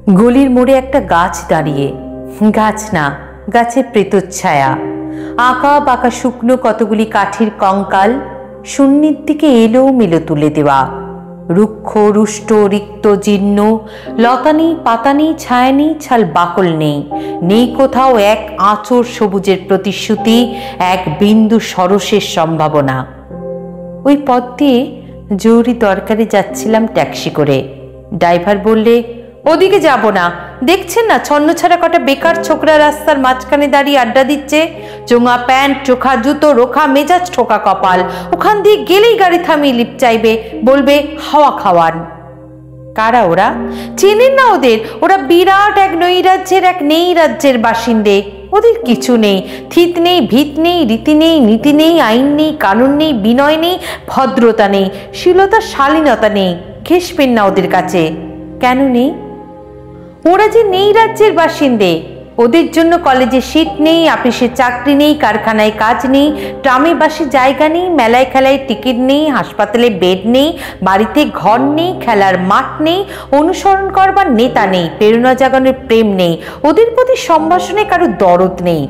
গলির মোড়ে একটা গাছ দাঁড়িয়ে, গাছ না, গাছের প্রেতচ্ছায়া, আঁকা বাঁকা শুকনো কতগুলি কাঠের কঙ্কাল শূন্যের দিকে এলোমেলো তুলে দেওয়া, রুক্ষ রুষ্ট রিক্ত জীর্ণ, লতা নেই, পাতা নেই, ছায়া নেই, ছাল বাকল নেই, নেই কোথাও এক আঁচড় সবুজের প্রতিশ্রুতি, এক বিন্দু সরসের সম্ভাবনা। ওই পথ দিয়ে জরুরি দরকারে যাচ্ছিলাম ট্যাক্সি করে। ড্রাইভার বললে, ওদিকে যাব না, দেখছেন না ছন্নছাড়া কটা বেকার ছোকরা রাস্তার মাঝখানে দাঁড়িয়ে আড্ডা দিচ্ছে, চোঙা প্যান্ট, চোখা জুতো, রোখা মেজাজ, ঠোকা কপাল, ওখান দিয়ে গেলেই গাড়ি থামিয়ে লিপ চাইবে, বলবে হাওয়া খাওয়ান। কারা ওরা? চেনেন না ওদের? ওরা বিরাট এক নৈরাজ্যের, এক নেই রাজ্যের বাসিন্দে। ওদের কিছু নেই, থিত নেই, ভিত নেই, রীতি নেই, নীতি নেই, আইন নেই, কানুন নেই, বিনয় নেই, ভদ্রতা নেই, শীলতা শালীনতা নেই। ঘেঁষবেন না ওদের কাছে। কেন নেই? ওরা যে নেই রাজ্যের বাসিন্দে। ওদের জন্য কলেজে সিট নেই, অফিসে চাকরি নেই, কারখানায় কাজ নেই, ট্রামে বাসে জায়গা নেই, মেলায় খেলায় টিকিট নেই, হাসপাতালে বেড নেই, বাড়িতে ঘর নেই, খেলার মাঠ নেই, অনুসরণ করবার নেতা নেই, প্রেরণা জাগানোর প্রেম নেই, ওদের প্রতি সম্ভাষণে কারো দরদ নেই।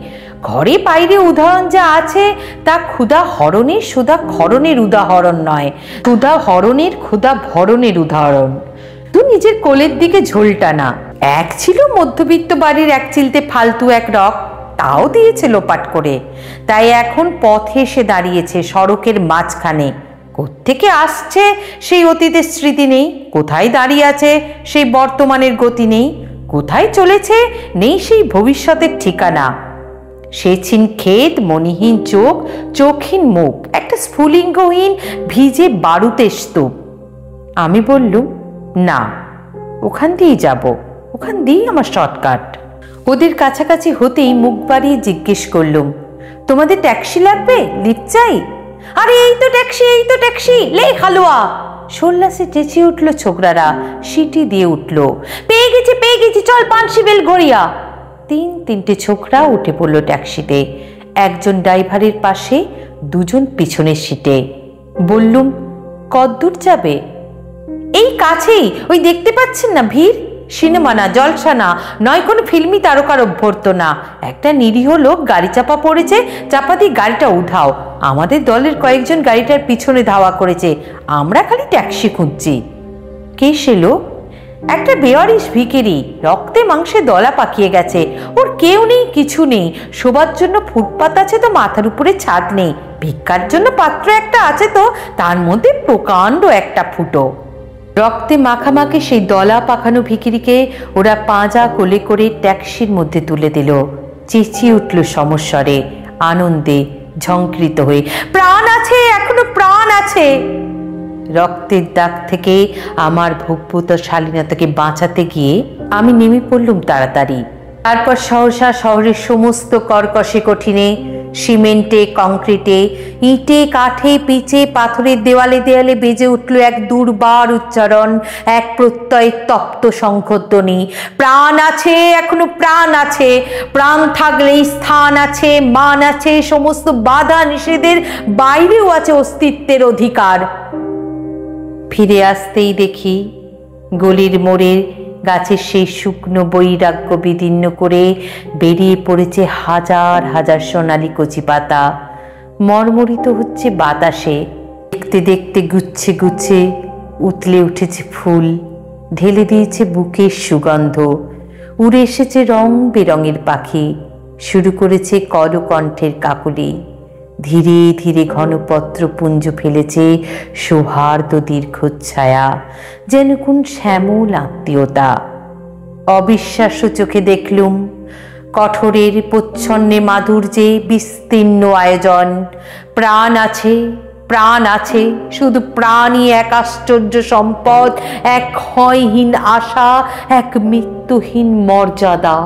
ঘরে বাইরে উদাহরণ যা আছে তা ক্ষুধা হরণের সুধা ক্ষরণের উদাহরণ নয়, ক্ষুধা হরণের ক্ষুধা ভরণের উদাহরণ। তুই নিজের কোলের দিকে ঝোলটা না। এক ছিল মধ্যবিত্ত বাড়ির এক চিলতে ফালতু এক রক, তাও দিয়েছে লোপাট করে। তাই এখন পথে এসে দাঁড়িয়েছে সড়কের মাঝখানে। কোত্থেকে আসছে সেই অতীতের স্মৃতি নেই, কোথায় দাঁড়িয়ে আছে সেই বর্তমানের গতি নেই, কোথায় চলেছে নেই সেই ভবিষ্যতের ঠিকানা। সেছিন ক্ষেত, মণিহীন চোখ, চোখহীন মুখ, একটা স্ফুলিঙ্গহীন ভিজে বারুতের স্তূপ। আমি বললুম, না, ওখান দিয়েই যাব, ওখান দিয়েই আমার শর্টকাট। ওদের কাছাকাছি হতেই মুখ বাড়িয়ে জিজ্ঞেস করলুম, তোমাদের ট্যাক্সি লাগবে? লিফট চাই? আরে এই তো ট্যাক্সি, এই তো ট্যাক্সি, লে হালুয়া। সোল্লাসে চেঁচিয়ে উঠল ছোকরারা, সিটি দিয়ে উঠল, পেয়ে গেছি পেয়ে গেছি, চল পানসিবেল গড়িয়া। তিনটে ছোকরা উঠে পড়ল ট্যাক্সিতে, একজন ড্রাইভারের পাশে, দুজন পিছনের সিটে। বললুম, কতদূর যাবে? এই কাছেই, ওই দেখতে পাচ্ছেন না ভিড়। সিনেমা না, জলসা না, নয় কোনো ফিল্মি তারকার অভ্যর্থনা। একটা নিরীহ লোক গাড়ি চাপা পড়েছে, চাপা দিয়ে গাড়িটা উঠাও। আমাদের দলের কয়েকজন গাড়িটার পিছনে ধাওয়া করেছে, আমরা খালি ট্যাক্সি খুঁজছি। কে সে লোক? একটা বেওয়ারিশ ভিখিরি, রক্তে মাংসে দলা পাকিয়ে গেছে। ওর কেউ নেই, কিছু নেই, শোবার জন্য ফুটপাত আছে তো মাথার উপরে ছাদ নেই, ভিক্ষার জন্য পাত্র একটা আছে তো তার মধ্যে প্রকাণ্ড একটা ফুটো। রক্তে মাখামাখি সেই দলা পাকানো ভিখিরিকে ওরা পাঁজা কোলে করে ট্যাক্সির মধ্যে তুলে দিল। চেঁচিয়ে উঠল সমস্বরে, আনন্দে ঝঙ্কৃত হয়ে, প্রাণ আছে, এখনো প্রাণ আছে। রক্তের দাগ থেকে আমার ভূভূত শালীনতাকে বাঁচাতে গিয়ে আমি নেমে পড়লুম তাড়াতাড়ি। তারপর সহসা শহরের সমস্ত কর্কশে কঠিনে, সিমেন্টে, কংক্রিটে, ইটে, কাঠে, পিচে, পাথরের দেওয়ালে দেওয়ালে বেজে উঠল এক দুর্বার উচ্চারণ, এক প্রত্যয়ের তপ্ত শঙ্খধ্বনি, প্রাণ আছে, এখনো প্রাণ আছে। প্রাণ থাকলেই স্থান আছে, মান আছে, সমস্ত বাধা নিষেধের বাইরেও আছে অস্তিত্বের অধিকার। ফিরে আসতেই দেখি গলির মোড়ের গাছের সেই শুকনো বৈরাগ্য বিদীর্ণ করে বেরিয়ে পড়েছে হাজার হাজার সোনালি কচি পাতা, মর্মরিত হচ্ছে বাতাসে। দেখতে দেখতে গুচ্ছে গুচ্ছে উতলে উঠেছে ফুল, ঢেলে দিয়েছে বুকের সুগন্ধ। উড়ে এসেছে রং বেরঙের পাখি, শুরু করেছে করকণ্ঠের কাকলি। ধীরে ধীরে ঘনপত্র পুঞ্জ ফেলেছে সৌহার্দ্য দীর্ঘচ্ছায়া, যেন কোন শ্যামল আত্মীয়তা। অবিশ্বাস্য চোখে দেখলুম কঠোরের প্রচ্ছন্নে মাধুর্যে বিস্তীর্ণ আয়োজন। প্রাণ আছে, প্রাণ আছে, শুধু প্রাণই এক আশ্চর্য সম্পদ, এক ক্ষয়হীন আশা, এক মৃত্যুহীন মর্যাদা।